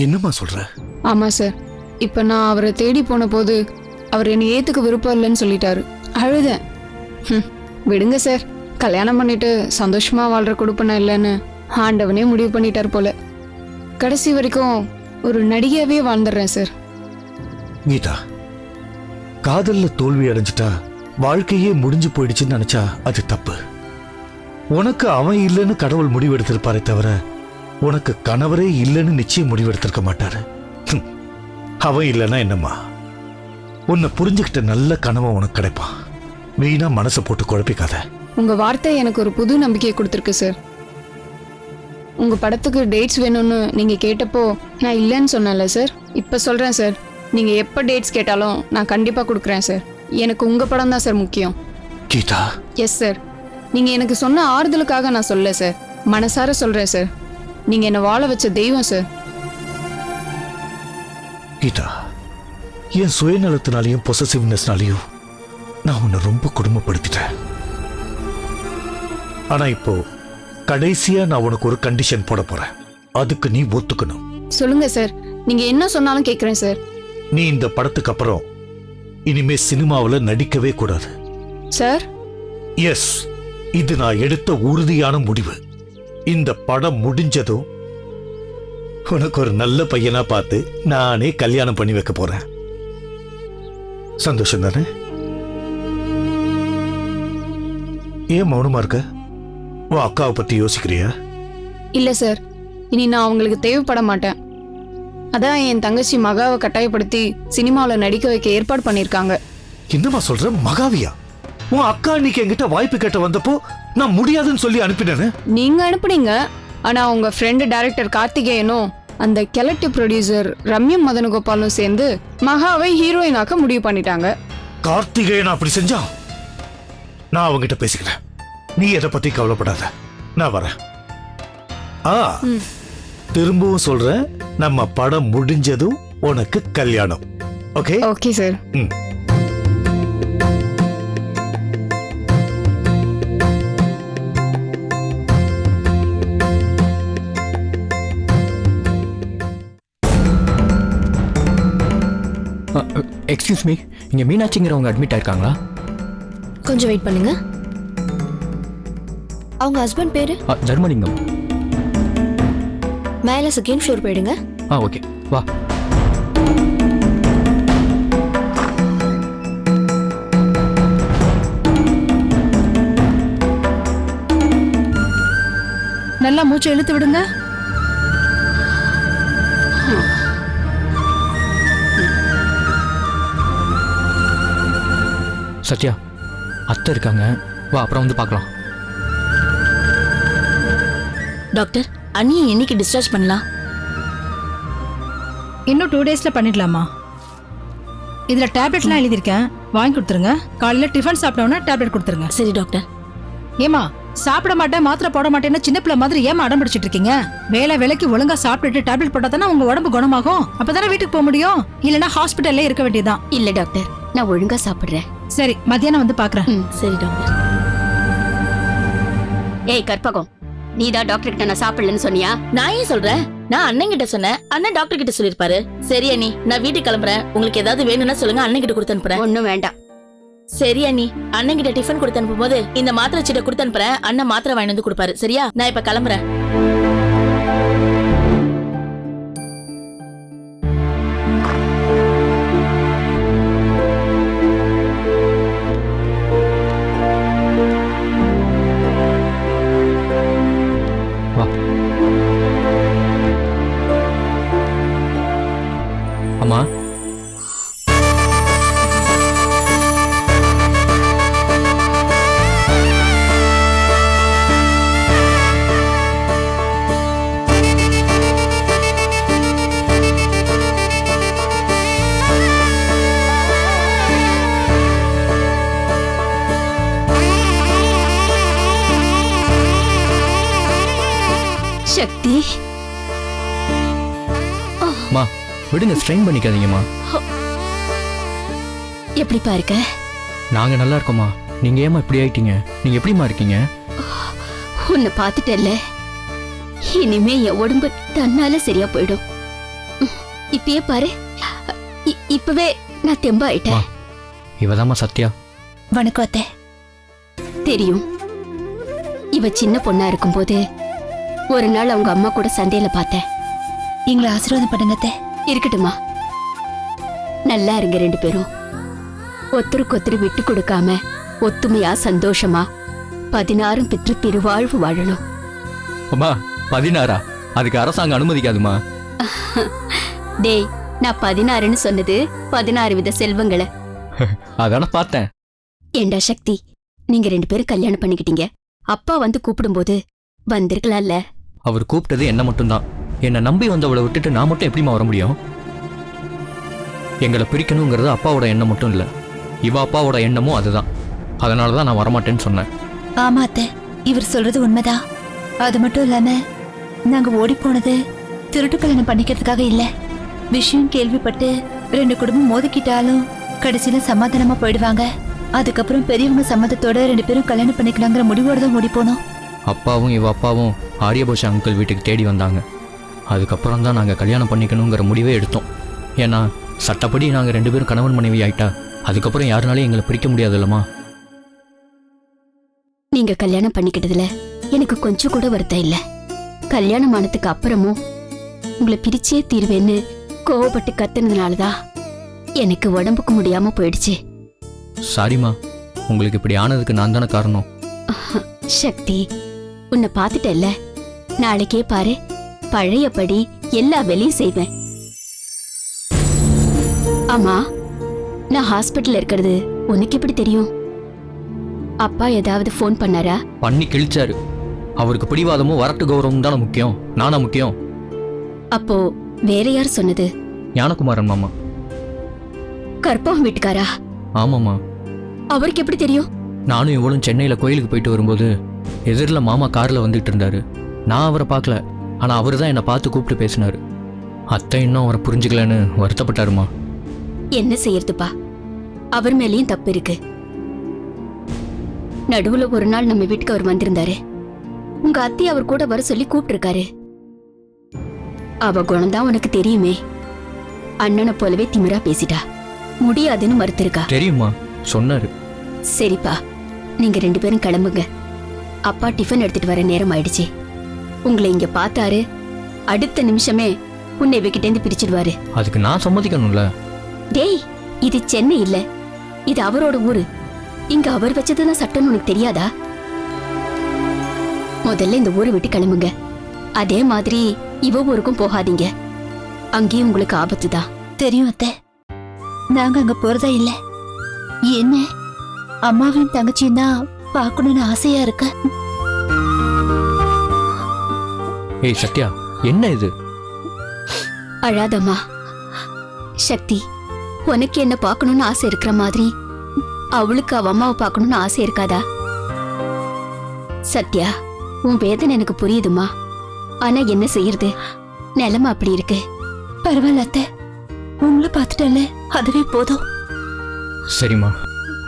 என்னம்மா சொல்ற? ஆமா சார். இப்ப நான் அவரை தேடி போன போது அவர் என்னை ஏத்துக்க விருப்பம் இல்லைன்னு சொல்லிட்டாரு. அழுதேன். விடுங்க சார், கல்யாணம் பண்ணிட்டு சந்தோஷமா வாழ்ற கொடுப்பன இல்லைன்னு ஆண்டவனே முடிவு பண்ணிட்டார் போல. கடைசி வரைக்கும் ஒரு நடிகையாவே வாழ்ந்துடுறேன் சார். கீதா, காதல்ல தோல்வி அடைஞ்சிட்டா வாழ்க்கையே முடிஞ்சு போயிடுச்சுன்னு நினைச்சா அது தப்பு. உனக்கு அவன் இல்லைன்னு கடவுள் முடிவெடுத்திருப்பாரே தவிர உனக்கு கணவரே இல்லைன்னு நிச்சயம் முடிவெடுத்திருக்க மாட்டாரு. அவன் இல்லைன்னா என்னம்மா, உன்னை புரிஞ்சுக்கிட்ட நல்ல கணவன் உனக்கு கிடைப்பான். வீணா மனசை போட்டு குழப்பிக்காத. உங்க வார்த்தை எனக்கு ஒரு புது நம்பிக்கையை கொடுத்துருக்கு சார். உங்க படத்துக்கு டேட்ஸ் வேணும்னு நீங்க கேட்டப்போ நான் இல்லைன்னு சொன்னேன்ல சார். இப்ப சொல்றேன் சார், நீங்க எப்ப டேட்ஸ் கேட்டாலும் நான் கண்டிப்பா கொடுக்குறேன் சார். எனக்கு உங்க படம் தான் சார் முக்கியம். கீதா. Yes sir. நீங்க எனக்கு சொன்ன ஆறுதலுக்காக நான் சொல்ல சார், மனசார சொல்றேன் சார். நீங்க என்ன வாழ வச்ச தெய்வம் சார். கீதா, என் சுயநலத்தினாலையும் பொசசிவ்னஸ்னாலையும் நான் உன்னை ரொம்ப கொடுமைப்படுத்திட்டேன். ஆனா இப்போ கடைசியா நான் உனக்கு ஒரு கண்டிஷன் போட போறேன். அதுக்கு நீ ஒத்துக்கணும். சொல்லுங்க சார், நீங்க என்ன சொன்னாலும் கேட்கிறேன் சார். நீ இந்த படத்துக்கு அப்புறம் இனிமே சினிமாவுல நடிக்கவே கூடாது. சார்? எஸ், இது நான் எடுத்த உறுதியான முடிவு. இந்த படம் முடிஞ்சதும் உனக்கு ஒரு நல்ல பையனா பார்த்து நானே கல்யாணம் பண்ணி வைக்க போறேன். சந்தோஷம் தானே? ஏன் மௌனமா இருக்க? உன் அக்காவை பத்தி யோசிக்கிறியா? இல்ல சார், இனி நான் அவங்களுக்கு தேவைப்பட மாட்டேன். அதான் என் தங்கச்சி மகாவை கட்டாயப்படுத்தி சினிமாவில் நடிக்க வைக்க ஏற்பாடு பண்ணிருக்காங்க. என்னமா சொல்ற? மகாவியா? உன் அக்கா இன்னைக்கு என்கிட்ட வாய்ப்பு கேட்ட வந்தப்போ நான் முடியாதுன்னு சொல்லி அனுப்பினேன்னு. நீங்க அனுப்புனீங்க, ஆனா உங்க ஃப்ரெண்டு டைரக்டர் கார்த்திகேயனும் அந்த கெலக்டிவ் ப்ரொடியூசர் ரம்யம் மதனகோபாலும் சேர்ந்து மகாவை ஹீரோயின் ஆக்க முடிவு பண்ணிட்டாங்க. கார்த்திகேயன் அப்படி செஞ்சா நான் அவங்கிட்ட பேசிக்கிறேன். நீ எதை பத்தி கவலைப்படாத, நான் வரேன். திரும்பவும் சொல்றேன், நம்ம படம் முடிஞ்சதும் உனக்கு கல்யாணம். Okay? Okay sir. Excuse me, இங்க மீனாட்சிங்கிறவங்க அட்மிட் ஆயிருக்காங்களா? கொஞ்சம் வெயிட் பண்ணுங்க. அவங்க ஹஸ்பண்ட் பேரு? தர்மலிங்கம். மேல செகண்ட் ஃப்ளோர் போயிடுங்க. ஓகே, வா. நல்லா மூச்சை இழுத்து விடுங்க. சத்யா, அத்தை இருக்காங்க, வா அப்புறம் வந்து பார்க்கலாம். டாக்டர், அண்ணியை என்னைக்கு டிஸ்சார்ஜ் பண்ணலாம்? இன்னும் 2 டேஸ்ல பண்ணிடலாமா? இதுல டேப்லெட்லாம் எழுதியிருக்கேன், வாங்கி கொடுத்துருங்க. காலையில டிஃபன் சாப்பிட்டோன்னா டேப்லெட் கொடுத்துருங்க. சரி டாக்டர். ஏமா சாப்பிட மாட்டேன் மாத்திரை போட மாட்டேன்னா சின்ன பிள்ளை மாதிரி ஏமா அடம் பிடிச்சிட்டு இருக்கீங்க? வேலைக்கு ஒழுங்கா சாப்பிட்டுட்டு டேப்லெட் போட்டா தானே உங்க உடம்பு குணமாகும். அப்பதானே வீட்டுக்கு போக முடியும். இல்லைன்னா ஹாஸ்பிட்டல்ல இருக்க வேண்டியதுதான். இல்ல டாக்டர், நான் ஒழுங்கா சாப்பிடுறேன். சரி, மத்தியானம் வந்து பாக்குறேன். சரி டாக்டர். ஏய் கற்பகம், நீதான் டாக்டர் கிட்ட நான் சாப்பிடலன்னு சொன்னியா? நான் ஏன் சொல்றேன்? நான் அண்ணன் கிட்ட சொன்னேன், அண்ணன் டாக்டர் கிட்ட சொல்லிருப்பாரு. சரி அண்ணி, நான் வீட்டுக்கு கிளம்புறேன். உங்களுக்கு ஏதாவது வேணும்னா சொல்லுங்க, அண்ணன் கிட்ட கொடுத்து அனுப்புறேன். ஒண்ணும் வேண்டாம். சரி அண்ணி, அண்ணன் கிட்ட டிஃபன் கொடுத்து அனுப்பும் போது இந்த மாத்திரை சீட்டை கொடுத்து அனுப்புறேன். அண்ணன் மாத்திரை வாங்கி வந்து கொடுப்பாரு. சரியா? நான் இப்ப கிளம்புறேன். அம்மா, சக்தி. அம்மா விடுங்க, ஸ்ட்ரெயின் பண்ணிக்காதீங்கம்மா. எப்படிப்பா இருக்க? நாங்க நல்லா இருக்கோம்மா. நீங்க ஏமா இப்படி ஆயிட்டீங்க? நீங்க எப்படிமா இருக்கீங்க? உன்னை பார்த்துட்டல்ல, இனிமே என் உடம்பு தன்னால சரியா போயிடும். இப்பயே பாரு, இப்பவே நான் தெம்பாயிட்டேன். இவதாம்மா சத்யா. வணக்கம் அத்தை. தெரியும். இவ சின்ன பொண்ணா இருக்கும்போது ஒரு நாள் அவங்க அம்மா கூட சண்டையில பார்த்தேன். எங்களை ஆசீர்வாதம் பண்ணுங்க அத்தை. இருக்கட்டுமா, நல்லா இருங்க ரெண்டு பேரும். ஒருத்தருக்கு ஒருத்தர் விட்டு கொடுக்காம ஒத்துமையா சந்தோஷமா 16 பெற்று திருவாழ்வு வாழணும். அம்மா 16? அதுக்கு அரசாங்கம் அனுமதிக்காதுமா. டேய், நான் 16ன்னு சொன்னது 16 வித செல்வங்களை. அதான பார்த்தேன். ஏண்டா சக்தி, நீங்க ரெண்டு பேரும் கல்யாணம் பண்ணிக்கிட்டீங்க. அப்பா வந்து கூப்பிடும்போது வந்திருக்கலாம்ல. அவர் கூப்பிட்டது என்ன மட்டும்தான். என்னை நம்பி வந்தவளை விட்டுட்டு நான் மட்டும் எப்படிமா வர முடியும்? எங்களை பிரிக்கணுங்கிறது அப்பாவோட எண்ணம் மட்டும் இல்லை, இவ அப்பாவோட எண்ணமும் அதுதான். அதனால தான் நான் வரமாட்டேன்னு சொன்னேன். ஆமா அத்தை, இவர் சொல்றது உண்மைதான். அது மட்டும் இல்லாம நாங்க ஓடி போனது திருட்டு கல்யாணம் பண்ணிக்கிறதுக்காக இல்ல. விஷயம் கேள்விப்பட்டு 2 குடும்பம் மோதிக்கிட்டாலும் கடைசியில சமாதானமா போயிடுவாங்க. அதுக்கப்புறம் பெரியவங்க சம்மதத்தோட 2 பேரும் கல்யாணம் பண்ணிக்கலாங்கிற முடிவோட தான் ஓடி போனோம். அப்பாவும் இவ அப்பாவும் ஆரியபோஷ அங்கிள் வீட்டுக்கு தேடி வந்தாங்க. அதுக்கப்புறம் தான் நாங்கள் கல்யாணம் பண்ணிக்கணுங்கிற முடிவே எடுத்தோம். ஏன்னா சட்டப்படி நாங்கள் 2 பேரும் கணவன் மனைவி ஆயிட்டா அதுக்கப்புறம் யாருனாலையும் எங்களை பிரிக்க முடியாது இல்லம்மா. நீங்க கல்யாணம் பண்ணிக்கிட்டதுல எனக்கு கொஞ்சம் கூட வருத்தம் இல்ல. கல்யாணம் ஆனதுக்கு அப்புறமும் உங்களை பிரிச்சே தீர்வேன்னு கோவப்பட்டு கத்துனதுனாலதான் எனக்கு உடம்புக்கு முடியாம போயிடுச்சு. சாரிம்மா, உங்களுக்கு இப்படி ஆனதுக்கு நான் தானே காரணம். சக்தி, உன்னை பார்த்துட்டல்ல, நாளைக்கே பாரு, பழையபடி எல்லா வேலையும் செய்வேன். ஆமா, நான் ஹாஸ்பிட்டல்ல இருக்கிறது உனக்கு எப்படி தெரியும்? அப்பா ஏதாவது ஃபோன் பண்ணாரா? பண்ணி கிழிச்சாரு. அவருக்கு பிடிவாதமும் வரட்டு கௌரவமும் தானே முக்கியம், நானா முக்கியம்? அப்போ வேற யார் சொன்னது? ஞானகுமாரன் மாமா. கற்பகம் வீட்டுக்காரா? ஆமாம்மா. அவருக்கு எப்படி தெரியும்? நானும் இவளும் சென்னையில் கோயிலுக்கு போயிட்டு வரும்போது எதிரில் மாமா காரில் வந்துட்டு இருந்தாரு. நான் அவரை பார்க்கல, ஆனால் அவர் தான் என்னை பார்த்து கூப்பிட்டு பேசினாரு. அத்தை இன்னும் அவரை புரிஞ்சுக்கலன்னு வருத்தப்பட்டாருமா. என்ன செய்யறதுப்பா, அவர் மேலேயும் தப்பு இருக்கு. நடுவுல ஒரு நாள் நம்ம வீட்டுக்கு அவர் வந்திருந்தாரு. உங்க அத்தை அவர் கூட வர சொல்லி கூப்பிட்டிருக்காரு. அவ குணம்தான் உனக்கு தெரியுமே. அண்ணனை போலவே திமிரா பேசிட்டா. முடியாதுன்னு மறுத்திருக்கா. தெரியுமா, சொன்னாரு. சரிப்பா, நீங்க 2 பேரும் கிளம்புங்க. அப்பா டிஃபன் எடுத்துட்டு வர நேரம் ஆயிடுச்சு. உங்களை இங்க பார்த்தாரு, அடுத்த நிமிஷமே உன்னை இவகிட்டேந்து பிரிச்சிடுவாரு. அதுக்கு நான் சம்மதிக்கணும்ல. டேய், இது சென்னை இல்ல, இது அவரோட ஊரு. இங்க அவர் வச்சதுதான் சட்டம்னு உனக்கு தெரியாதா? முதல்ல இந்த ஊரை விட்டு கிளம்புங்க. அதே மாதிரி இவ ஊருக்கும் போகாதீங்க. அங்கேயும் உங்களுக்கு ஆபத்து தான். தெரியும் அத்தை, நாங்க அங்க போறதா இல்ல. என்ன அம்மாவையும் தங்கச்சியும் தான் பார்க்கணும்னு ஆசையா இருக்க. ஏய் சத்யா, என்ன இது? அழாதம்மா. சக்தி, உனக்கு என்ன பார்க்கணும்னு ஆசை இருக்கிற மாதிரி அவளுக்கு அவ அம்மாவை பார்க்கணும்னு ஆசை இருக்காதா? சத்யா, உன் வேதனை எனக்கு புரியுதுமா. ஆனா என்ன செய்யறது, நிலைமை அப்படி இருக்கு. பரவாயில்ல அத்தை, உங்களை பார்த்துட்டல, அதுவே போதும். சரிம்மா,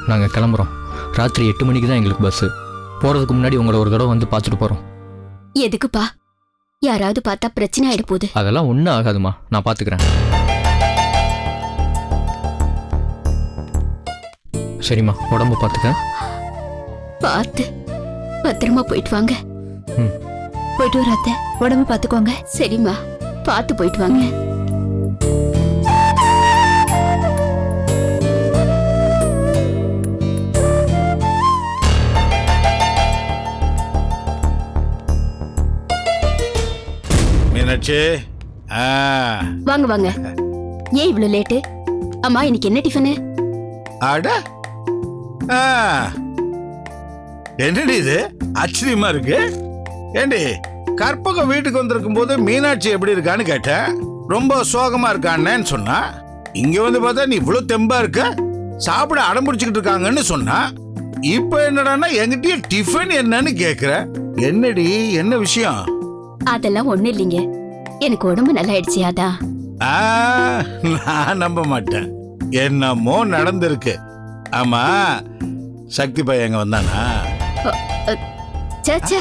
நாங்கள் கிளம்புறோம். ராத்திரி 8 மணிக்கு தான் எங்களுக்கு பஸ்ஸு. போகிறதுக்கு முன்னாடி உங்களை ஒரு தடவை வந்து பார்த்துட்டு போகிறோம். எதுக்குப்பா? யாராவது பார்த்தா பிரச்சனை ஆயிட போகுது. அதெல்லாம் ஒன்றும் ஆகாதுமா, நான் பார்த்துக்கிறேன். சரிம்மா, உடம்பு பார்த்துக்க. பார்த்து பத்திரமா போயிட்டு வாங்க. போயிட்டு வர அத்தை, உடம்பு பார்த்துக்கோங்க. சரிம்மா, பார்த்து போயிட்டு வாங்க. மீனாட்சி, வாங்க வாங்க. ஏன் இவ்வளவு லேட்டு? அம்மா, இன்னைக்கு என்ன டிஃபனு? அட, என்னடி இது ஆச்சரியமா இருக்கு. ஏண்டி, கற்பகம் வீட்டுக்கு வந்திருக்கும் போது மீனாட்சி எப்படி இருக்கான்னு கேட்டேன். ரொம்ப சோகமா இருக்கான்னு சொன்னா. இங்க வந்து பார்த்தா நீ இவ்வளவு தெம்பா இருக்க, சாப்பிட அடம்பிடிச்சுக்கிட்டு இருக்காங்கன்னு சொன்னா. இப்ப என்னடான்னா என்கிட்டயே டிஃபன் என்னன்னு கேக்குற. என்னடி, என்ன விஷயம்? அதெல்லாம் ஒண்ணு இல்லைங்க, எனக்கு உடம்பு நல்லா ஆயிடுச்சு. அதான். நான் நம்ப மாட்டேன். என்னமோ நடந்திருக்கு. ஆமா, சக்தி பையன் எங்க வந்தானா? சே,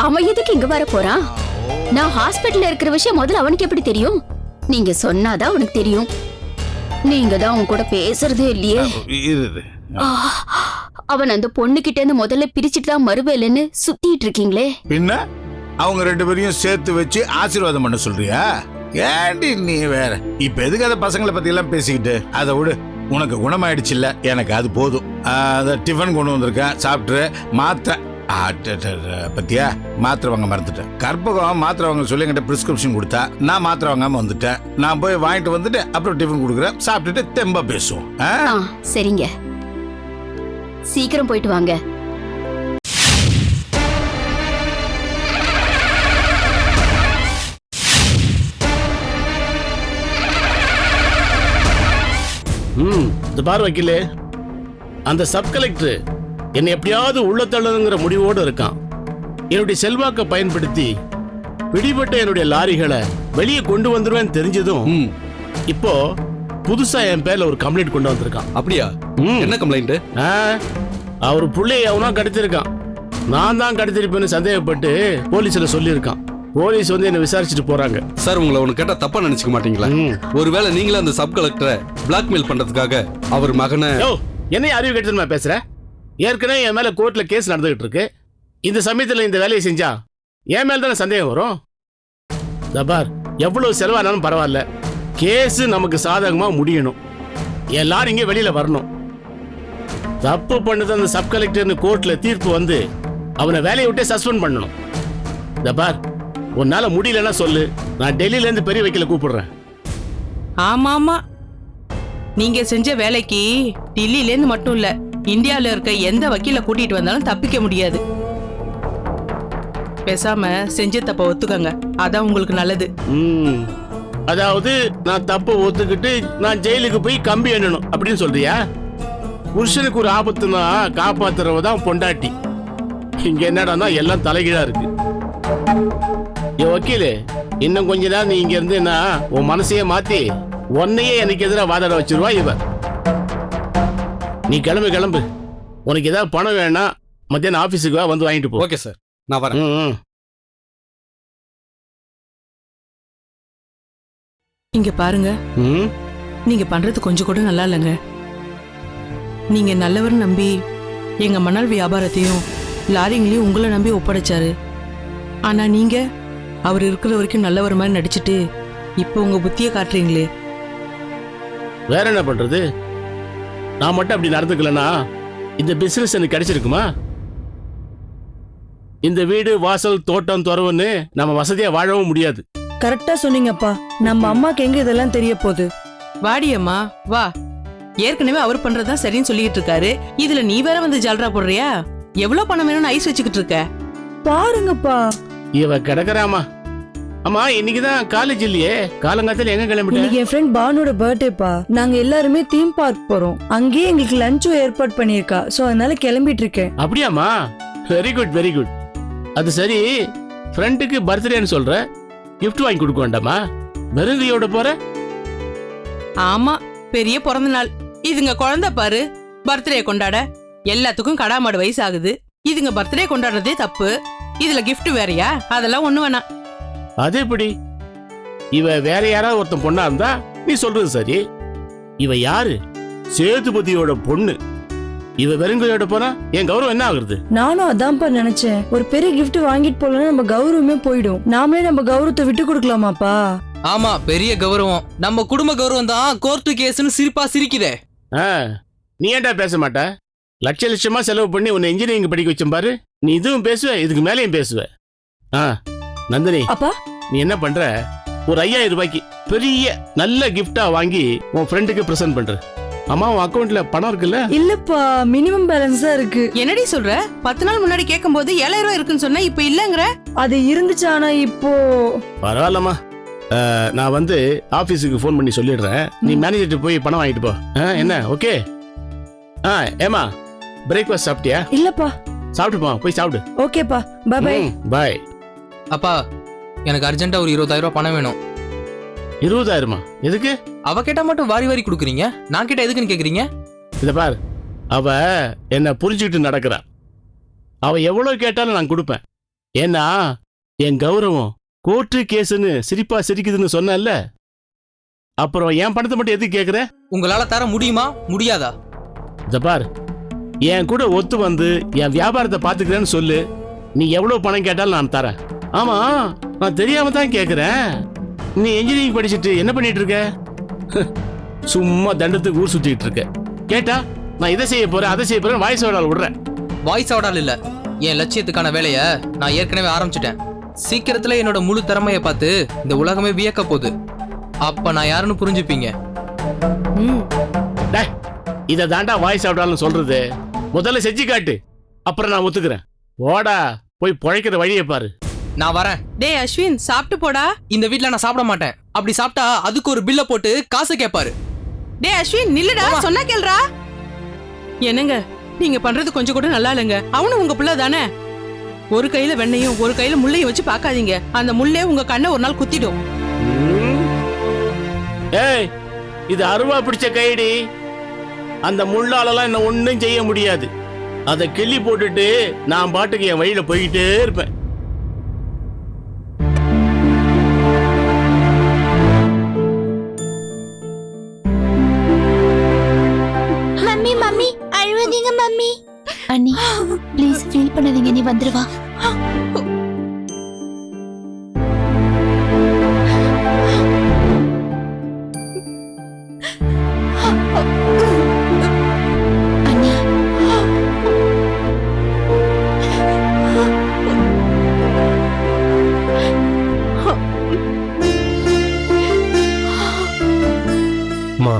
அவன் எதுக்கு இங்க வர போறான்? நான் ஹாஸ்பிட்டல்ல இருக்கிற விஷயம் முதல்ல அவனுக்கு எப்படி தெரியும்? நீங்க சொன்னாதான் உனக்கு தெரியும். நீங்க தான் அவன் கூட பேசுறதே இல்லையே. இரு. ஆ, அவன் அந்த பொண்ணு கிட்ட இருந்து முதல்ல பிரிச்சுட்டு தான் மறுவேலைன்னு சுத்திட்டு இருக்கீங்களே. பின்ன அவங்க 2 பேரையும் சேர்த்து வச்சு ஆசீர்வாதம் பண்ண சொல்றியா? ஏண்டி நீ வேற இப்ப எதுக்கு அந்த பசங்களை பத்தி எல்லாம் பேசிக்கிட்டு? அதை விடு, உனக்கு குணமாயிடுச்சுல்ல, எனக்கு அது போதும். அத டிஃபன் கொண்டு வந்திருக்கேன், சாப்பிட்டு மாத்திரை. பத்தியா, மாத்திரை வாங்க மறந்துட்டேன். கற்பகம் மாத்திரை வாங்க சொல்லி என்கிட்ட பிரிஸ்கிரிப்ஷன் கொடுத்தா, நான் மாத்திரை வாங்காம வந்துட்டேன். நான் போய் வாங்கிட்டு வந்துட்டு அப்புறம் டிஃபன் கொடுக்குறேன், சாப்பிட்டுட்டு தெம்பா பேசுவோம். சரிங்க, சீக்கிரம் போயிட்டு வாங்க. இந்த பார் வக்கீலே, அந்த சப் கலெக்டர் என்னை எப்படியாவது உள்ள தள்ளணுங்கிற முடிவோடு இருக்கான். என்னுடைய செல்வாக்கை பயன்படுத்தி பிடிபட்ட என்னுடைய லாரிகளை வெளியே கொண்டு வந்துருவேன்னு தெரிஞ்சதும் இப்போ புதுசா என் பேர்ல ஒரு கம்ப்ளைண்ட் கொண்டு வந்திருக்கான். அப்படியா? என்ன கம்ப்ளைண்ட்? அவர் புள்ளைய எவனோ கடத்திருக்கான். நான் தான் கடத்திருப்பேன்னு சந்தேகப்பட்டு போலீஸ்ல சொல்லியிருக்கான். போலீஸ் வந்து என்ன விசாரிச்சுட்டு போறாங்க. சார், உங்களை ஒன்று கேட்டா தப்பா நினைச்சுக்க மாட்டீங்களா? ஒருவேளை நீங்களே அந்த சப் கலெக்டரை பிளாக்மெயில் பண்றதுக்காக அவர் மகனை... என்ன அறிவு கெட்டதுமா பேசுற? ஏற்கனவே என் மேல கோர்ட்ல கேஸ் நடந்துகிட்டு இருக்கு. இந்த சமயத்துல இந்த வேலையை செஞ்சா என் மேல தானே சந்தேகம் வரும். தபார், எவ்வளவு செலவானாலும் பரவாயில்ல, கேஸ் நமக்கு சாதகமா முடியணும். எல்லாரும் இங்கே வெளியில வரணும். தப்பு பண்ணது அந்த சப் கலெக்டர்னு கோர்ட்ல தீர்ப்பு வந்து அவனை வேலையை விட்டு சஸ்பெண்ட் பண்ணணும். தபார், உன்னால முடியலன்னா சொல்லு, நான் டெல்லியில இருந்து பெரிய வைக்கல கூப்பிடுறேன். ஆமா ஆமா, நீங்க செஞ்ச வேலைக்கு டெல்லியில இருந்து மட்டும் இல்ல, இந்தியாவில இருக்க எந்த வக்கீல கூட்டிட்டு வந்தாலும் தப்பிக்க முடியாது. பேசாம செஞ்ச தப்ப ஒத்துக்கங்க, அதான் உங்களுக்கு நல்லது. அதாவது நான் தப்ப ஒத்துக்கிட்டு நான் ஜெயிலுக்கு போய் கம்பி எண்ணணும் அப்படின்னு சொல்றியா? புருஷனுக்கு ஒரு ஆபத்துனா காப்பாத்துறவதான் பொண்டாட்டி. இங்க என்னடா எல்லாம் தலைகீழா இருக்கு. வக்கீலு, இன்னும் கொஞ்ச நேரம் நீ இங்க இருந்தேன்னா உன் மனசையே மாத்தி உன்னையே எனக்கு எதிராக வாதாட வச்சிருவா இவ. நீ கிளம்பு கிளம்பு. உனக்கு ஏதாவது பணம் வேணா மத்தியானம் ஆபீஸுக்கு வா, வந்து வாங்கிட்டு போ. ஓகே சார், நான் வரேன். இங்க பாருங்க, நீங்க பண்றது கொஞ்சம் கூட நல்லா இல்லைங்க. நீங்க நல்லவர் நம்பி எங்க மணல் வியாபாரத்தையும் லாரிங்களையும் உங்களை நம்பி ஒப்படைச்சாரு. ஆனா நீங்க அவர் இருக்கிற வரைக்கும் நல்லவர் மாதிரி நடிச்சிட்டு இப்போ உங்க புத்தியை காட்டுறீங்களே. வேற என்ன பண்றது? நான் மட்டும் அப்படி நடந்துக்கலனா இந்த பிசினஸ் எனக்கு கிடைச்சிருக்குமா? இந்த வீடு வாசல் தோட்டம் துறவுன்னு நம்ம வசதியா வாழவும் முடியாது. கரெக்டா சொன்னீங்கப்பா. நம்ம அம்மாக்கு எங்க இதெல்லாம் தெரிய போகுது? வாடியம்மா வா. ஏற்கனவே அவர் பண்றதுதான் சரின்னு சொல்லிட்டு இருக்காரு, இதுல நீ வேற வந்து ஜல்ரா போடுறியா? எவ்வளவு பணம் வேணும்னு ஐஸ் வச்சுக்கிட்டு இருக்க? பாருங்கப்பா, இவ கிடக்குறாமா. அம்மா, இன்னைக்குதான் காலேஜ் இல்லையே, காலங்காலத்துல எங்க கிளம்பிட்டேன்? இன்னைக்கு என் ஃப்ரெண்ட் பானோட பர்த்டேப்பா. நாங்க எல்லாருமே தீம் பார்க் போறோம். அங்கேயே எங்களுக்கு லஞ்சும் ஏற்பாடு பண்ணிருக்கா. சோ அதனால கிளம்பிட்டு இருக்கேன். அப்படியாமா? Very good very good. அது சரி, ஃப்ரெண்டுக்கு பர்த்டேன்னு சொல்ற, gift வாங்கி கொடுக்க வேண்டாமா? வெறுங்கையோட போற? ஆமா, பெரிய பிறந்த நாள். இதுங்க குழந்தை பாரு, பர்த்டே கொண்டாட. எல்லாத்துக்கும் கடாமாடு வயசு ஆகுது. இதுங்க பர்த்டே கொண்டாடுறதே தப்பு, இதுல gift வேறயா? அதெல்லாம் ஒண்ணு வேணாம். அது எப்படி? இவ வேற யாராவது ஒருத்தன் பொண்ணா இருந்தா நீ சொல்றது சரி. இவ யாரு? சேதுபதியோட பொண்ணு. இவ வெறுங்கையோட போனா என் கௌரவம் என்ன ஆகுறது? நானும் அதான்ப்பா நினைச்சேன். ஒரு பெரிய gift வாங்கிட்டு போலன்னா நம்ம கௌரவமே போயிடும். நாமளே நம்ம கௌரவத்தை விட்டு கொடுக்கலாமாப்பா? ஆமா, பெரிய கௌரவம். நம்ம குடும்ப கௌரவம் தான் கோர்ட்டு கேஸ்னு சிரிப்பா சிரிக்குதே. நீ ஏன்டா பேச மாட்ட? லட்ச லட்சமா செலவு பண்ணி உன்னை இன்ஜினியரிங் படிக்க வச்ச பாரு. நீ இதுவும் பேசுவ, இதுக்கு மேலேயும் பேசுவ. நந்தினி, அப்பா நீ என்ன பண்ற? ஒரு 5000 ரூபாய்க்கு பெரிய நல்ல கிஃப்டா வாங்கி உன் ஃப்ரெண்டுக்கு பிரசன்ட் பண்ற. அம்மா, உன் அக்கௌண்ட்ல பணம் இருக்குல்ல? இல்லப்பா, மினிமம் பேலன்ஸ் தான் இருக்கு. என்னடி சொல்ற? 10 நாள் முன்னாடி கேட்கும் போது 7000 ரூபாய் இருக்குன்னு சொன்ன, இப்ப இல்லங்கற. அது இருந்துச்சு, ஆனா இப்போ பரவாயில்லம்மா. நான் வந்து ஆபீஸுக்கு ஃபோன் பண்ணி சொல்லிடுறேன். நீ மேனேஜர்கிட்ட போய் பணம் வாங்கிட்டு போ. என்ன ஓகே? ஏமா, பிரேக்ஃபாஸ்ட் சாப்பிட்டியா? இல்லப்பா. சாப்பிட்டுப்பா, போய் சாப்பிடு. ஓகேப்பா, பை பை. பை. அப்பா, எனக்கு அர்ஜென்ட்டா ஒரு 20000 ரூபாய் பணம் வேணும். 20000மா? எதுக்கு? அவ கேட்டா மட்டும் வாரி வாரி கொடுக்குறீங்க, நான் கேட்டா எதுக்குன்னு கேக்குறீங்க? இத பார், அவ என்ன புரிஞ்சுக்கிட்டு நடக்கிறா. அவ எவ்வளவு கேட்டாலும் நான் கொடுப்பேன். ஏன்னா என் கௌரவம் கோர்ட்டு கேஸ்ன்னு சிரிப்பா சிரிக்குதுன்னு சொன்னல, அப்புறம் என் பணத்தை மட்டும் எதுக்கு கேக்குற? உங்களால தர முடியுமா முடியாதா? இத பார், என் கூட ஒத்து வந்து என் வியாபாரத்தை பாத்துக்கிறேன்னு சொல்லு. நீ எவ்வளவு பணம் கேட்டாலும் நான் தரேன். ஆமா, நான் தெரியாம தான் கேக்குறேன். நீ இன்ஜினியரிங் படிச்சுட்டு என்ன பண்ணிட்டு இருக்க? சும்மா தண்டத்துக்கு ஊர் சுத்திட்டு இருக்க. கேட்டா நான் இதை செய்ய போறேன் அதை செய்ய போறேன் வாய்ஸ் ஓடால் விடுறேன். வாய்ஸ் ஆர்டர் இல்ல, என் லட்சியத்துக்கான வேலையை நான் ஏற்கனவே ஆரம்பிச்சிட்டேன். சீக்கிரத்துல என்னோட முழு திறமையை பார்த்து இந்த உலகமே வியக்க போகுது. அப்ப நான் யாருன்னு புரிஞ்சுப்பீங்க. இதை தாண்டா வாய்ஸ் ஓடாலும் சொல்றது. முதல்ல செஞ்சு காட்டு, அப்புறம் நான் ஒத்துக்கிறேன். ஓடா போய் பொழைக்கிற வழியை பாரு. நான் வரேன். டேய் அஸ்வின், சாப்பிட்டு போடா. இந்த வீட்ல நான் சாப்பிட மாட்டேன். அப்படி சாப்பிட்டா அதுக்கு ஒரு பில்ல போட்டு காசு கேட்பாரு. டேய் அஸ்வின், நில்லுடா, சொன்னா கேளுடா. என்னங்க நீங்க பண்றது கொஞ்சம் கூட நல்லா இல்லைங்க. அவனும் உங்க பிள்ளை தானே. ஒரு கையில வெண்ணையும் ஒரு கையில முள்ளையும் வச்சு பார்க்காதீங்க. அந்த முள்ளே உங்க கண்ணை ஒரு நாள் குத்திடும். ஏய், இது அருவா பிடிச்ச கைடி. அந்த முள்ளாலெல்லாம் என்ன ஒண்ணும் செய்ய முடியாது. அதை கிள்ளி போட்டுட்டு நான் பாட்டுக்கு என் வழியில போய்கிட்டே இருப்பேன். மம்மி மம்மி அழுவதீங்க மம்மி. அண்ணி ப்ளீஸ் ஃபீல் பண்ணாதீங்க, நீ வந்துருவா. அண்ணி மா,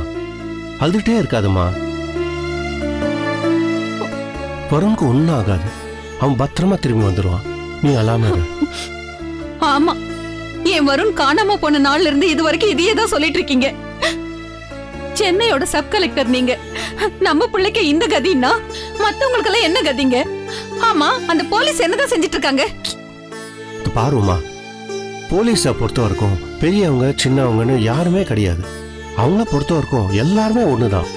அழுதுகிட்டே இருக்காதுமா. வருணுக்கு ஒன்றும் ஆகாது. அவன் பத்திரமா திரும்பி வந்துடுவான். நீ அழாம இரு. ஆமா, என் வருண் காணாம போன நாள்ல இருந்து இது வரைக்கும் இதையே தான் சொல்லிட்டு இருக்கீங்க. சென்னையோட சப் கலெக்டர் நீங்க. நம்ம பிள்ளைக்கு இந்த கதின்னா மத்தவங்களுக்கு எல்லாம் என்ன கதிங்க? ஆமா, அந்த போலீஸ் என்னதான் செஞ்சிட்டு இருக்காங்க? பாருமா, போலீஸை பொறுத்த வரைக்கும் பெரியவங்க சின்னவங்கன்னு யாருமே கிடையாது. அவங்கள பொறுத்த வரைக்கும் எல்லாருமே ஒண்ணுதான்.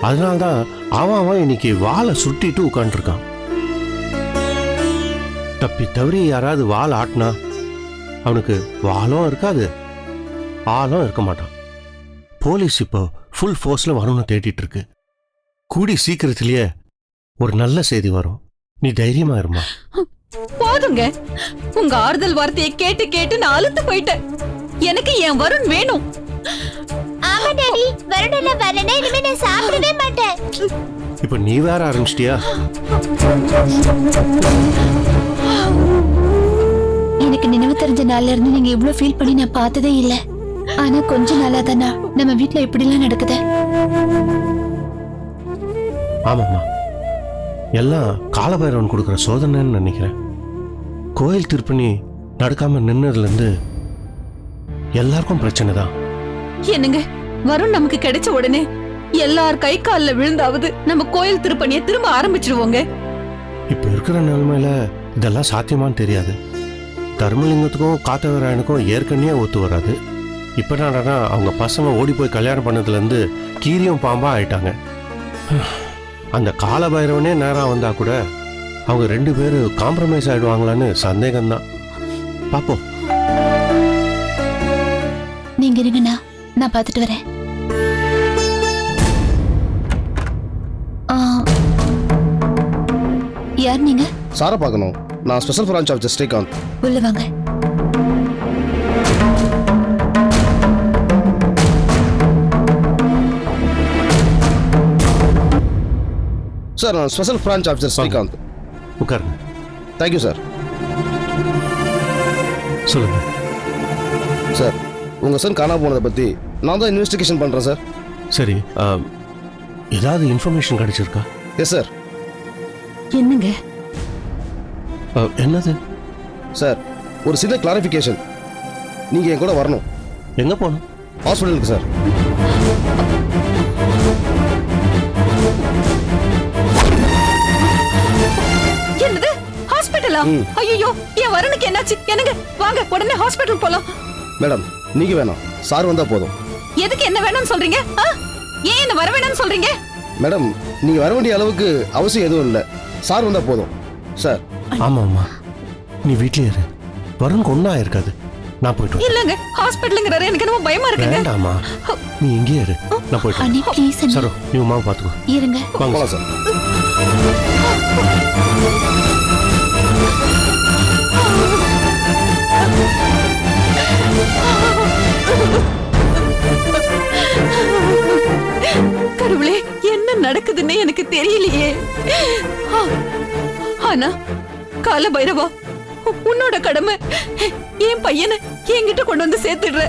அதனால்தான் அவன் இன்னைக்கு வாளை சுட்டிட்டு உட்காந்துருக்கான். தப்பி தவறி யாராவது வாள் ஆட்டினா அவனுக்கு வாளும் இருக்காது, ஆளும் இருக்க மாட்டான். போலீஸ் இப்போ ஃபுல் ஃபோர்ஸ்ல வரும்னு தேடிட்டு இருக்கு. கூடி சீக்கிரத்திலேயே ஒரு நல்ல செய்தி வரும். நீ தைரியமா இருமா. போதுங்க, உங்க ஆறுதல் வார்த்தையை கேட்டு கேட்டு நான் அழுத்து போயிட்டேன். எனக்கு என் வருண் வேணும். ஆமா டாடி, வருடல வரனே, இனிமே நான் சாப்பிடவே மாட்டேன். இப்ப நீ வேற ஆரம்பிச்சிட்டியா? எனக்கு நினைவு தெரிஞ்ச நாள்ல இருந்து நீங்க இவ்ளோ ஃபீல் பண்ணி நான் பார்த்ததே இல்ல. ஆனா கொஞ்ச நாளா தானா நம்ம வீட்ல இப்படி எல்லாம் நடக்குது. ஆமாம்மா, எல்லாம் காலபைரவன் கொடுக்குற சோதனைன்னு நினைக்கிறேன். கோயில் திருப்பணி நடக்காம நின்னதுல இருந்து எல்லாருக்கும் பிரச்சனை தான். என்னங்க, வருண் நமக்கு கிடைச்ச உடனே எல்லார் கை கால்ல விழுந்தாவது நம்ம கோயில் திருப்பணியை திரும்ப ஆரம்பிச்சிருவோங்க. இப்ப இருக்கிற நிலைமையில இதெல்லாம் சாத்தியமான்னு தெரியாது. தர்மலிங்கத்துக்கும் காத்தவராயனுக்கும் ஏற்கனவே ஒத்து வராது. இப்ப என்னடா அவங்க பசங்க ஓடி போய் கல்யாணம் பண்ணதுல இருந்து கீரியும் பாம்பா ஆயிட்டாங்க. அந்த காலபைரவனே நேரம் வந்தா கூட அவங்க 2 பேரும் காம்ப்ரமைஸ் ஆயிடுவாங்களான்னு சந்தேகம்தான். பாப்போம். நீங்க இருங்கண்ணா, நான் பார்த்துட்டு வரேன். யார் நீங்க? சாரை பார்க்கணும். நான் ஸ்பெஷல் பிரான்ச் ஆஃப் ஸ்ரீகாந்த். உள்ள வாங்க. சார், நான் ஸ்பெஷல் பிரான்ச் ஆஃப் ஸ்ரீகாந்த். உட்காருங்க. Thank you sir. சொல்லுங்க சார். உங்கள் சன் காணாம போனதை பற்றி நான் தான் இன்வெஸ்டிகேஷன் பண்ணுறேன் சார். சரி, ஏதாவது இன்ஃபர்மேஷன் கிடைச்சிருக்கா? Yes sir. என்னங்க? என்னது சார்? ஒரு சின்ன கிளாரிஃபிகேஷன். நீங்கள் என் கூட வரணும். எங்கே போகணும்? ஹாஸ்பிட்டலுக்கு சார். என்னது ஹாஸ்பிட்டலா? ஐயோ, என் வருணுக்கு என்னாச்சு? என்னங்க, வாங்க உடனே ஹாஸ்பிட்டல் போலாம். மேடம், நீங்க வேணாம், சார் வந்தா போதும். எதுக்கு என்ன வேணும்னு சொல்றீங்க? ஏன் என்ன வர வேணும்னு சொல்றீங்க? மேடம், நீங்க வர வேண்டிய அளவுக்கு அவசியம் எதுவும் இல்லை. சார் வந்தா போதும் சார். ஆமாம்மா, நீ வீட்லயே இரு. வருணுக்கு ஒன்றும் ஆயிருக்காது. நான் போயிட்டு வரேன். இல்லங்க ஹாஸ்பிட்டலுங்கிறாரு எனக்கு என்னமோ பயமா இருக்குங்க. வேண்டாமா, நீ இங்கே இரு, நான் போயிட்டு அண்ணி வரேன். ப்ளீஸ் அண்ணி சரோ, நீ உமாவை பார்த்துக்கோ. இருங்க. வாங்க போலாம் சார். கடவுளே என்ன நடக்குதுன்னு எனக்கு தெரியலையே. ஆனா கால பைரவா, உன்னோட கடமை என் பையனை என்கிட்ட கொண்டு வந்து சேர்த்துடுற.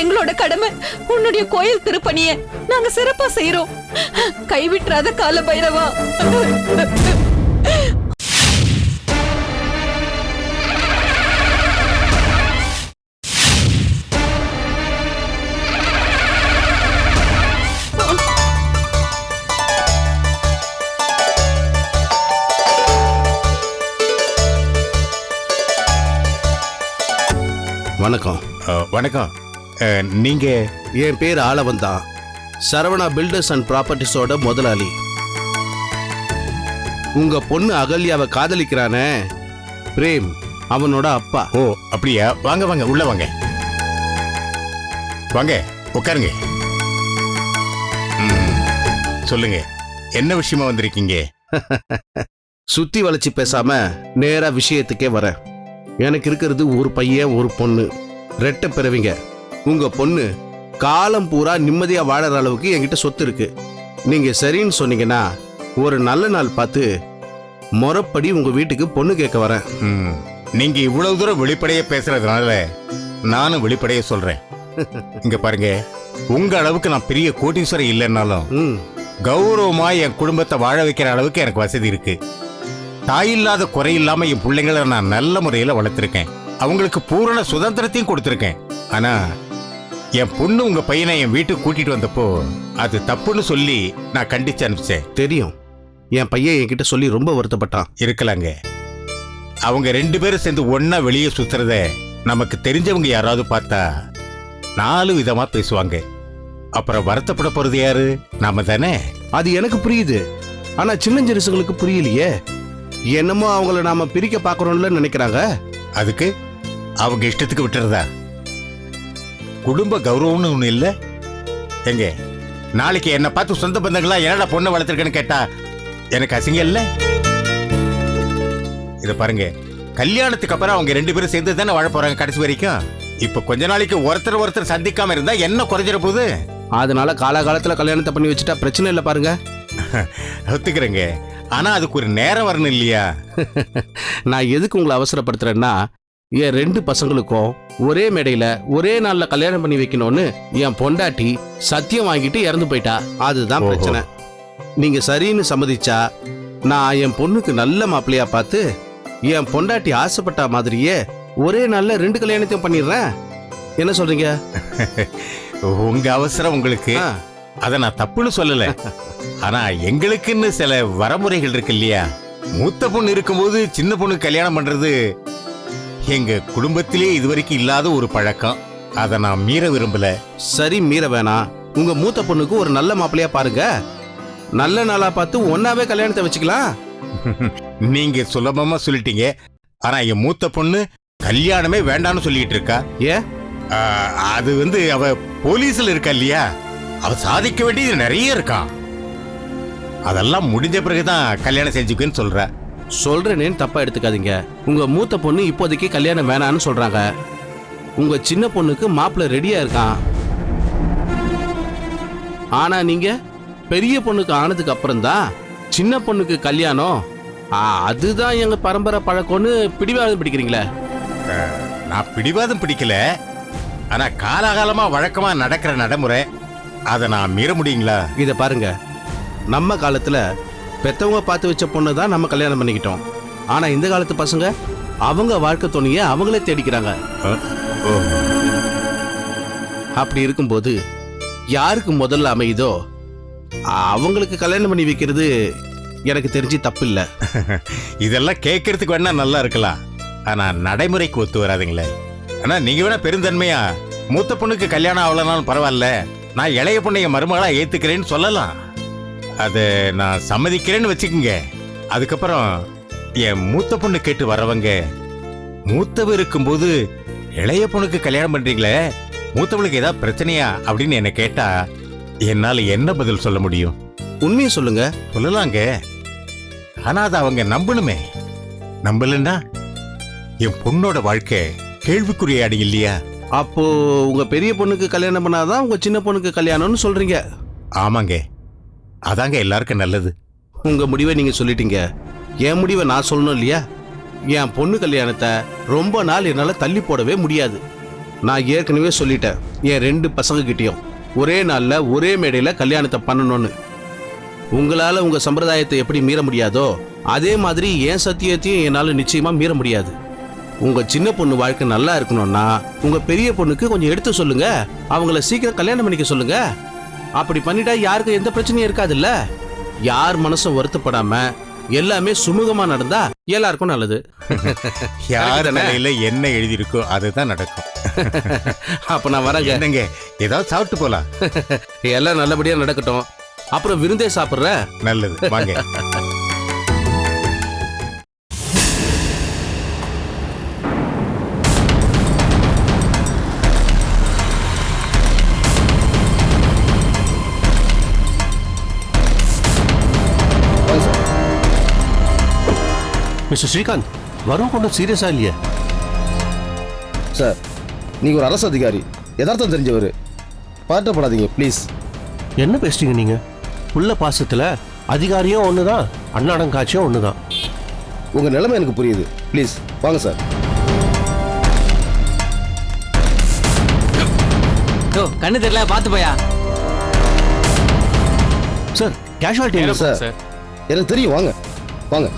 எங்களோட கடமை உன்னுடைய கோயில் திருப்பணிய நாங்க சிறப்பா செய்யறோம். கைவிட்டுறாத கால பைரவா. வணக்கம். வணக்கம். நீங்க? என் பேர் ஆளவன் தான். சரவணா பில்டர்ஸ் அண்ட் ப்ராப்பர்ட்டிஸோட முதலாளி. உங்க பொண்ணு அகல்யாவை காதலிக்கிறானே பிரேம், அவனோட அப்பா. ஓ அப்படியா? வாங்க வாங்க, உள்ள வாங்க. வாங்க உட்காருங்க. சொல்லுங்க, என்ன விஷயமா வந்திருக்கீங்க? சுத்தி வளைச்சு பேசாம நேரா விஷயத்துக்கே வர. எனக்கு இருக்கிறது ஒரு பையன் ஒரு பொண்ணு, ரெட்டை பிறவிங்க. உங்க பொண்ணு காலம் பூரா நிம்மதியா வாழற அளவுக்கு என்கிட்ட சொத்து இருக்கு. நீங்க சரின்னு சொன்னீங்கன்னா ஒரு நல்ல நாள் பார்த்து முறைப்படி உங்க வீட்டுக்கு பொண்ணு கேட்க வரேன். நீங்க இவ்வளவு தூரம் வெளிப்படைய பேசுறதுனால நானும் வெளிப்படைய சொல்றேன். இங்க பாருங்க, உங்க அளவுக்கு நான் பெரிய கோடீஸ்வரர் இல்லைன்னாலும் கௌரவமா என் குடும்பத்தை வாழ வைக்கிற அளவுக்கு எனக்கு வசதி இருக்கு. தாயில்லாத குறை இல்லாம என் பிள்ளைங்களை நான் நல்ல முறையில வளர்த்திருக்கேன். அவங்களுக்கு பூரண சுதந்திரத்தையும் கொடுத்திருக்கேன். ஆனா என் பொண்ணு உங்க பையனை என் வீட்டுக்கு கூட்டிட்டு வந்தப்போ அது தப்புன்னு சொல்லி நான் கண்டிச்சு அனுப்பிச்சேன். தெரியும், என் பையன் என்கிட்ட சொல்லி ரொம்ப வருத்தப்பட்டான். இருக்கலாங்க, அவங்க 2 பேரும் சேர்ந்து ஒன்னா வெளியே சுத்துறத நமக்கு தெரிஞ்சவங்க யாராவது பார்த்தா 4 விதமா பேசுவாங்க. அப்புறம் வருத்தப்பட போறது யாரு? நாம தானே. அது எனக்கு புரியுது, ஆனா சின்னஞ்சிறுசுங்களுக்கு புரியலையே. என்னமோ அவங்கள நாம பிரிக்க பாக்குறோம்ல நினைக்கிறாங்க. அதுக்கு அவங்க இஷ்டத்துக்கு விட்டுறதா? குடும்ப கௌரவம்னு ஒண்ணு இல்ல. எங்க நாளைக்கு என்ன பார்த்து சொந்த பந்தங்களா என்னடா பொண்ணை வளர்த்திருக்கேன்னு கேட்டா எனக்கு அசிங்கம் இல்ல? இத பாருங்க, கல்யாணத்துக்கு அப்புறம் அவங்க 2 பேரும் சேர்ந்து தானே வாழ போறாங்க கடைசி வரைக்கும். இப்ப கொஞ்ச நாளைக்கு ஒருத்தர் சந்திக்காம இருந்தா என்ன குறைஞ்சிட போகுது? அதனால காலகாலத்துல கல்யாணத்தை பண்ணி வச்சுட்டா பிரச்சனை இல்லை பாருங்க. ஒத்துக்கிறேங்க, ஆனா அதுக்கு ஒரு நேரம் வரணும் இல்லையா? நான் எதுக்கு உங்களை அவசரப்படுத்துறேன்னா, என் 2 பசங்களுக்கும் ஒரே மேடையில ஒரே நாள்ல கல்யாணம் பண்ணி வைக்கணும்னு என் பொண்டாட்டி சத்தியம் வாங்கிட்டு இறந்து போயிட்டா. அதுதான் பிரச்சனை. நீங்க சரின்னு சம்மதிச்சா நான் என் பொண்ணுக்கு நல்ல மாப்பிள்ளையா பார்த்து என் பொண்டாட்டி ஆசைப்பட்ட மாதிரியே ஒரே நாள்ல 2 கல்யாணத்தையும் பண்ணிடுறேன். என்ன சொல்றீங்க? உங்க அவசரம் உங்களுக்கு, அத நான் தப்புன்னு சொல்லல. ஆனா எங்களுக்குன்னு சில வரமுறைகள் இருக்கு இல்லையா? மூத்த பொண்ணு இருக்கும்போது சின்ன பொண்ணு கல்யாணம் பண்றது எங்க குடும்பத்திலே இதுவரைக்கும் இல்லாத ஒரு பழக்கம். அதை நான் மீற விரும்பல. சரி, மீற வேணாம். உங்க மூத்த பொண்ணுக்கு ஒரு நல்ல மாப்பிள்ளையா பாருங்க. நல்ல நாளா பார்த்து ஒன்னாவே கல்யாணத்தை வச்சுக்கலாம். நீங்க சுலபமா சொல்லிட்டீங்க. ஆனா என் மூத்த பொண்ணு கல்யாணமே வேண்டான்னு சொல்லிட்டு இருக்கா. ஏன்? அது அவ போலீஸ்ல இருக்கா இல்லையா? அவ சாதிக்க வேண்டியது நிறைய இருக்கான். அதெல்லாம் முடிஞ்ச பிறகுதான் கல்யாணம் செஞ்சுக்குன்னு சொல்ற. சொல்றேன்னு தப்பா எடுத்துக்காதீங்க. உங்க மூத்த பொண்ணு இப்போதைக்கு கல்யாணம் வேணான்னு சொல்றாங்க. உங்க சின்ன பொண்ணுக்கு மாப்பிள்ளை ரெடியா இருக்கான். ஆனா நீங்க பெரிய பொண்ணுக்கு ஆனதுக்கு அப்புறம் தான் சின்ன பொண்ணுக்கு கல்யாணம். அதுதான் எங்க பரம்பரை பழக்கம்னு பிடிவாதம் பிடிக்கிறீங்களே. நான் பிடிவாதம் பிடிக்கல. ஆனா காலகாலமா வழக்கமா நடக்கிற நடைமுறை, அதை நான் மீற முடியுங்களா? இத பாருங்க, நம்ம காலத்துல பெத்தவங்க பார்த்து வச்ச பொண்ணு தான் நம்ம கல்யாணம் பண்ணிக்கிட்டோம். ஆனா இந்த காலத்து பசங்க அவங்க வாழ்க்கை துணைய அவங்களே தேடிக்கிறாங்க. அப்படி இருக்கும்போது யாருக்கு முதல்ல அமையுதோ அவங்களுக்கு கல்யாணம் பண்ணி வைக்கிறது எனக்கு தெரிஞ்சு தப்பு இல்ல. இதெல்லாம் கேட்கறதுக்கு வேணா நல்லா இருக்கலாம், ஆனா நடைமுறைக்கு ஒத்து வராதுங்களே. ஆனா நீங்க வேணா பெருந்தன்மையா மூத்த பொண்ணுக்கு கல்யாணம் ஆகலனாலும் பரவாயில்ல, நான் இளைய பொண்ணை என் மருமகளா ஏத்துக்கிறேன்னு சொல்லலாம். அதை நான் சம்மதிக்கிறேன்னு வச்சுக்கோங்க. அதுக்கப்புறம் என் மூத்த பொண்ணு கேட்டு வரவங்க மூத்தவ இருக்கும்போது இளைய பொண்ணுக்கு கல்யாணம் பண்றீங்களே, மூத்தவளுக்கு ஏதாவது பிரச்சனையா அப்படின்னு என்ன கேட்டா என்னால என்ன பதில் சொல்ல முடியும்? உண்மையை சொல்லுங்க. சொல்லலாங்க, ஆனா அதை அவங்க நம்பணுமே. நம்பலன்னா என் பொண்ணோட வாழ்க்கை கேள்விக்குறியாடி இல்லையா? அப்போ உங்க பெரிய பொண்ணுக்கு கல்யாணம் பண்ணாதான் உங்க சின்ன பொண்ணுக்கு கல்யாணம்னு சொல்றீங்க. ஆமாங்க, அதாங்க எல்லாருக்கும் நல்லது. உங்க முடிவை நீங்க சொல்லிட்டீங்க. என் முடிவை நான் சொல்லணும் இல்லையா? என் பொண்ணு கல்யாணத்தை ரொம்ப நாள் என்னால தள்ளி போடவே முடியாது. நான் ஏற்கனவே சொல்லிட்டேன் என் 2 பசங்க கிட்டயும் ஒரே நாள்ல ஒரே மேடையில கல்யாணத்தை பண்ணணும்னு. உங்களால உங்க சம்பிரதாயத்தை எப்படி மீற முடியாதோ அதே மாதிரி என் சத்தியத்தையும் என்னால நிச்சயமா மீற முடியாது. உங்க சின்ன பொண்ணு வாழ்க்கை நல்லா இருக்கணும்னா உங்க பெரிய பொண்ணுக்கு கொஞ்சம் எடுத்து சொல்லுங்க, அவங்கள சீக்கிரம் கல்யாணம் பண்ணிக்க சொல்லுங்க. அப்படி பண்ணிட்டா யாருக்கும் எந்த பிரச்சனையும் இருக்காதுல்ல. யார் மனசும் வருத்தப்படாம எல்லாமே சுமூகமா நடந்தா எல்லாருக்கும் நல்லது. யார் தலையில என்ன எழுதியிருக்கோ அதுதான் நடக்கும். அப்ப நான் வரேங்க. என்னங்க, ஏதாவது சாப்பிட்டு போலாம். எல்லாம் நல்லபடியா நடக்கட்டும். அப்புறம் விருந்தே சாப்பிடுற. நல்லது, வாங்க. மிஸ்டர் ஸ்ரீகாந்த், வரும் கொண்டு சீரியஸா இல்லையா? சார், நீங்க ஒரு அரசு அதிகாரி, யதார்த்தம் தெரிஞ்சவர், பாட்டப்படாதீங்க ப்ளீஸ். என்ன பேசுறீங்க நீங்க? உள்ள பாசத்துல அதிகாரியும் ஒண்ணுதான், அன்னாடம் காட்சியும் ஒண்ணுதான். உங்க நிலைமை எனக்கு புரியுது. ப்ளீஸ் வாங்க சார். கண்ணு தெரியல, பாத்து போயா. சார், கேஷுவாலிட்டி சார் எனக்கு தெரியும், வாங்க வாங்க.